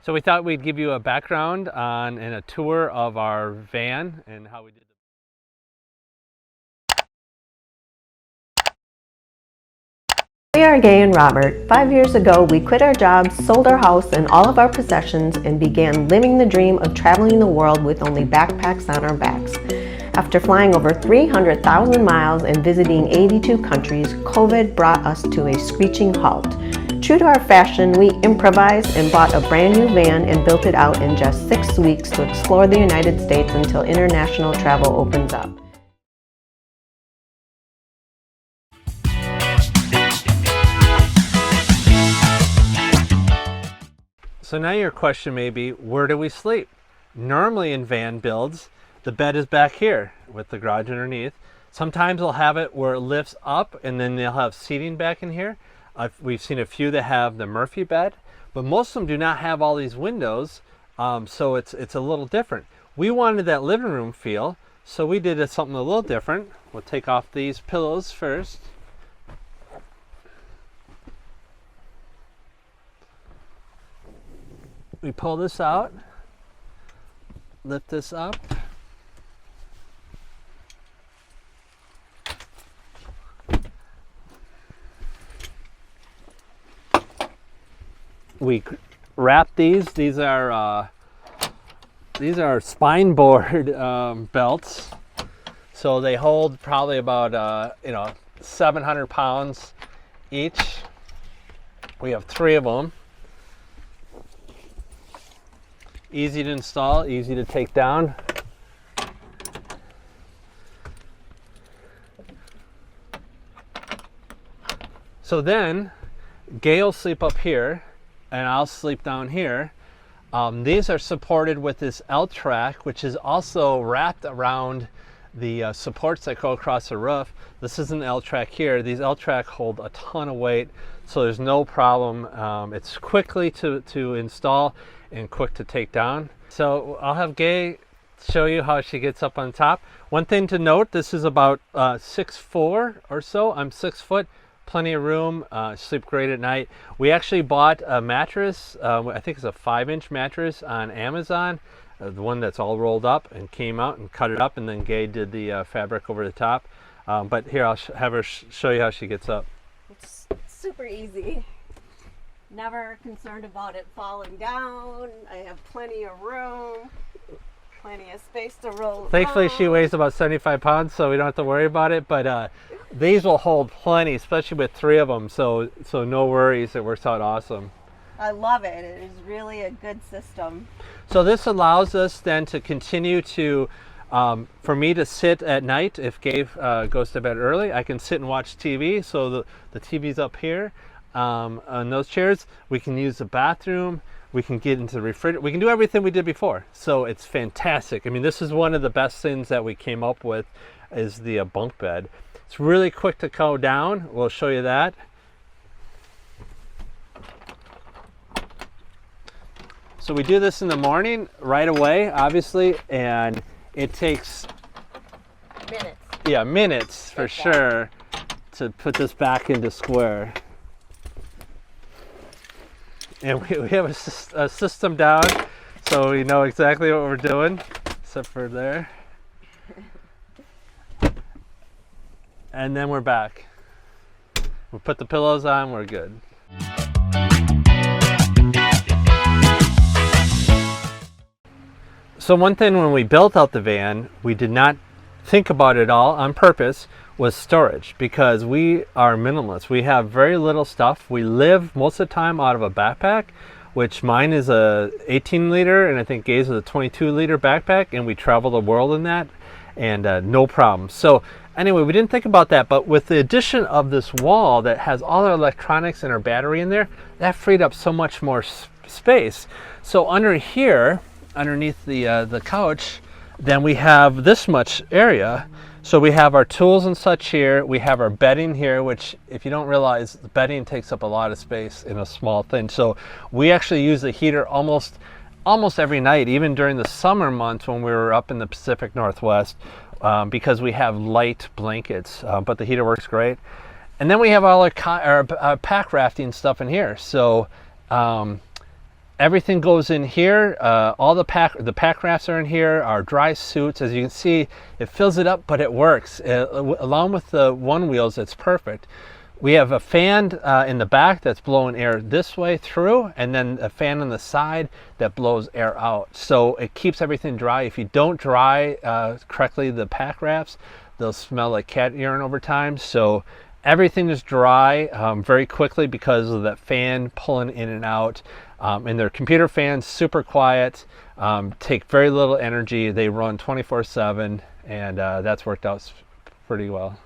So we thought we'd give you a background on and a tour of our van and how we did it. We are Gaye and Robert. 5 years ago, we quit our jobs, sold our house and all of our possessions, and began living the dream of traveling the world with only backpacks on our backs. After flying over 300,000 miles and visiting 82 countries, COVID brought us to a screeching halt. True to our fashion, we improvised and bought a brand new van and built it out in just 6 weeks to explore the United States until international travel opens up. So now your question may be, where do we sleep? Normally in van builds, the bed is back here with the garage underneath. Sometimes they'll have it where it lifts up and then they'll have seating back in here. We've seen a few that have the Murphy bed, but most of them do not have all these windows, so it's a little different. We wanted that living room feel, so we did something a little different. We'll take off these pillows first. We pull this out, lift this up. We wrap these. These are spine board belts, so they hold probably about 700 pounds each. We have 3 of them. Easy to install, easy to take down. So then Gaye will sleep up here and I'll sleep down here. These are supported with this L-track, which is also wrapped around the supports that go across the roof. This is an L-track here. These L-track hold a ton of weight, so there's no problem. It's quickly to install and quick to take down. So I'll have Gaye show you how she gets up on top. One thing to note, this is about 6'4" or so. I'm 6 foot. Plenty of room, sleep great at night. We actually bought a mattress, I think it's a 5-inch mattress on Amazon, the one that's all rolled up, and came out and cut it up, and then Gaye did the fabric over the top. But here, I'll have her show you how she gets up. It's super easy. Never concerned about it falling down. I have plenty of room. Plenty of space to roll. Thankfully, she weighs about 75 pounds, so we don't have to worry about it. But these will hold plenty, especially with 3 of them. So no worries. It works out awesome. I love it. It is really a good system. So this allows us then to continue to, for me to sit at night. If Gaye goes to bed early, I can sit and watch TV. So the TV's up here on those chairs. We can use the bathroom. We can get into the refrigerator. We can do everything we did before. So it's fantastic. I mean, this is one of the best things that we came up with, is the bunk bed. It's really quick to go down. We'll show you that. So we do this in the morning right away, obviously, and it takes Minutes. Yeah, minutes for sure to put this back into square. And we have a system down, so we know exactly what we're doing, except for there. And then we're back. We put the pillows on, we're good. So one thing when we built out the van, we did not think about it all on purpose, was storage, because we are minimalists. We have very little stuff. We live most of the time out of a backpack, which mine is a 18 liter and I think Gaye's is a 22 liter backpack, and we travel the world in that, and no problem. So anyway, we didn't think about that, but with the addition of this wall that has all our electronics and our battery in there, that freed up so much more space. So under here, underneath the couch, then we have this much area. So we have our tools and such here. We have our bedding here, which, if you don't realize, the bedding takes up a lot of space in a small thing. So we actually use the heater almost every night, even during the summer months when we were up in the Pacific Northwest, because we have light blankets, but the heater works great. And then we have all our pack rafting stuff in here. So everything goes in here. All the pack rafts are in here. Our dry suits, as you can see, it fills it up, but it works. Along with the one wheels, it's perfect. We have a fan in the back that's blowing air this way through, and then a fan on the side that blows air out. So it keeps everything dry. If you don't dry correctly the pack rafts, they'll smell like cat urine over time. So everything is dry very quickly because of that fan pulling in and out. And their computer fans, super quiet, take very little energy. They run 24/7, and that's worked out pretty well.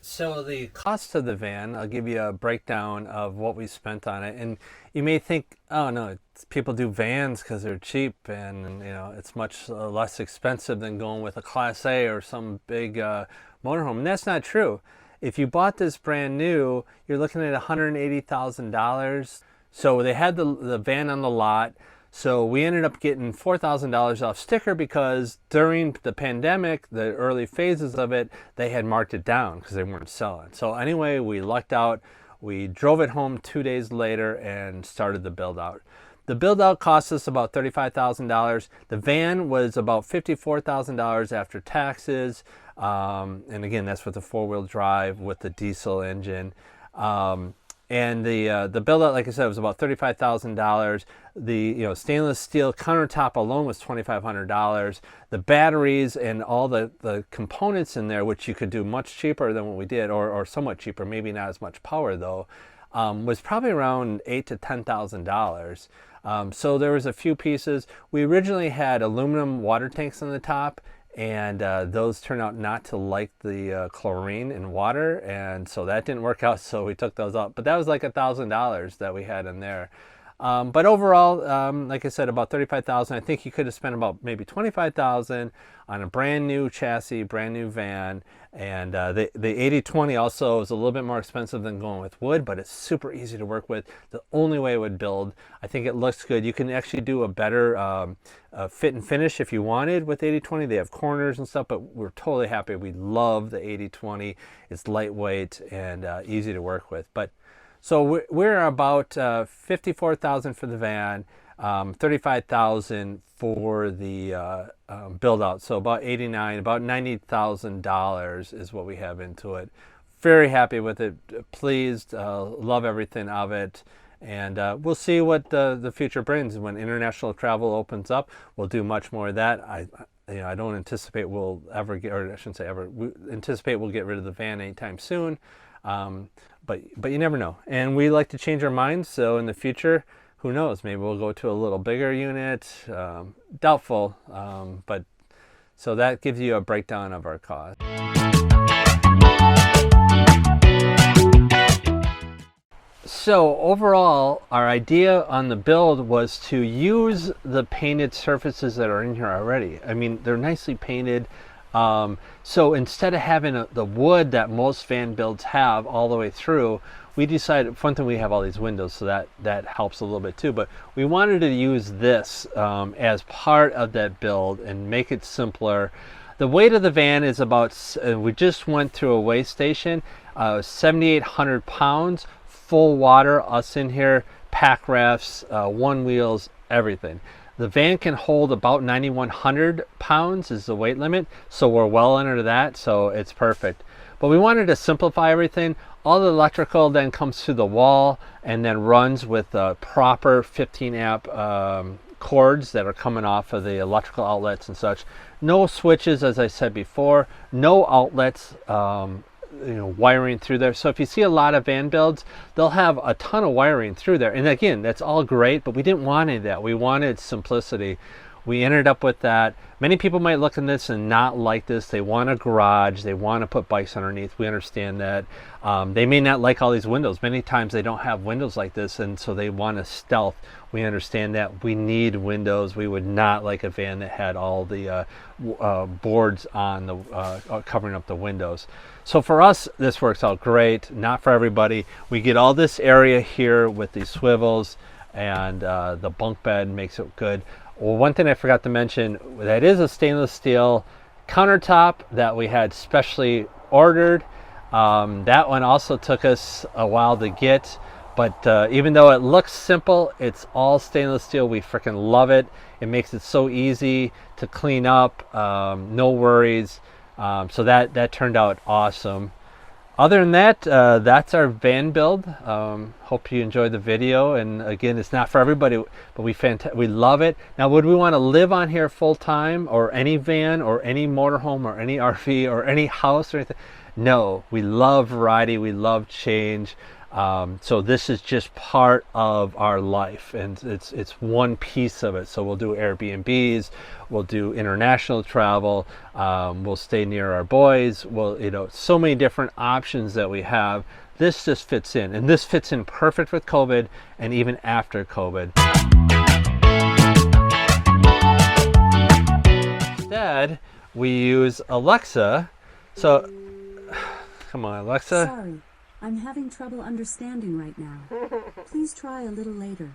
So the cost of the van, I'll give you a breakdown of what we spent on it. And you may think, oh no, people do vans because they're cheap, and you know it's much less expensive than going with a Class A or some big motorhome. And that's not true. If you bought this brand new, you're looking at $180,000. So they had the van on the lot. So we ended up getting $4,000 off sticker because during the pandemic, the early phases of it, they had marked it down because they weren't selling. So anyway, we lucked out. We drove it home 2 days later and started the build out. The build out cost us about $35,000. The van was about $54,000 after taxes. And again, that's with the 4-wheel drive with the diesel engine. And the build out, like I said, was about $35,000. The stainless steel countertop alone was $2,500. The batteries and all the components in there, which you could do much cheaper than what we did, or somewhat cheaper, maybe not as much power though, was probably around $8,000 to $10,000. So there was a few pieces. We originally had aluminum water tanks on the top, and those turned out not to like the chlorine in water, and so that didn't work out, so we took those out. But that was like $1,000 that we had in there. But overall, like I said, about $35,000. I think you could have spent about maybe $25,000 on a brand new chassis, brand new van. And the 80/20 also is a little bit more expensive than going with wood, but it's super easy to work with. The only way it would build. I think it looks good. You can actually do a better fit and finish if you wanted with 80/20. They have corners and stuff, but we're totally happy. We love the 80/20. It's lightweight and easy to work with. But so we're about $54,000 for the van, $35,000 for the build out. So about $90,000 is what we have into it. Very happy with it. Pleased, love everything of it. And we'll see what the future brings. When international travel opens up, we'll do much more of that. I don't anticipate we'll ever get, or I shouldn't say ever, we anticipate we'll get rid of the van anytime soon. But you never know. And we like to change our minds. So in the future, who knows? Maybe we'll go to a little bigger unit. Doubtful. But so that gives you a breakdown of our cost. So overall, our idea on the build was to use the painted surfaces that are in here already. I mean, they're nicely painted. So instead of having the wood that most van builds have all the way through, we decided, one thing, we have all these windows, so that helps a little bit too, but we wanted to use this as part of that build and make it simpler. The weight of the van is about, we just went through a weigh station, 7,800 pounds, full water, us in here, pack rafts, one wheels, everything. The van can hold about 9,100 pounds is the weight limit, so we're well under that, so it's perfect. But we wanted to simplify everything. All the electrical then comes through the wall and then runs with proper 15 amp cords that are coming off of the electrical outlets and such. No switches, as I said before, no outlets, wiring through there. So if you see a lot of van builds, they'll have a ton of wiring through there. And again, that's all great, but we didn't want any of that. We wanted simplicity. We ended up with that. Many people might look at this and not like this. They want a garage. They want to put bikes underneath. We understand that. They may not like all these windows. Many times they don't have windows like this, and so they want a stealth. We understand that. We need windows. We would not like a van that had all the boards on the covering up the windows. So for us, this works out great. Not for everybody. We get all this area here with these swivels, and the bunk bed makes it good. Well, one thing I forgot to mention, that is a stainless steel countertop that we had specially ordered. That one also took us a while to get, but even though it looks simple, it's all stainless steel. We freaking love it. It makes it so easy to clean up, no worries. So that turned out awesome. Other than that, that's our van build. Hope you enjoyed the video. And again, it's not for everybody, but we love it. Now, would we want to live on here full time, or any van, or any motorhome, or any RV, or any house, or anything? No, we love variety. We love change. So this is just part of our life, and it's one piece of it. So we'll do Airbnbs, we'll do international travel, we'll stay near our boys. We'll, so many different options that we have. This just fits in, and this fits in perfect with COVID and even after COVID. Instead, we use Alexa. So, come on, Alexa. Sorry, I'm having trouble understanding right now. Please try a little later.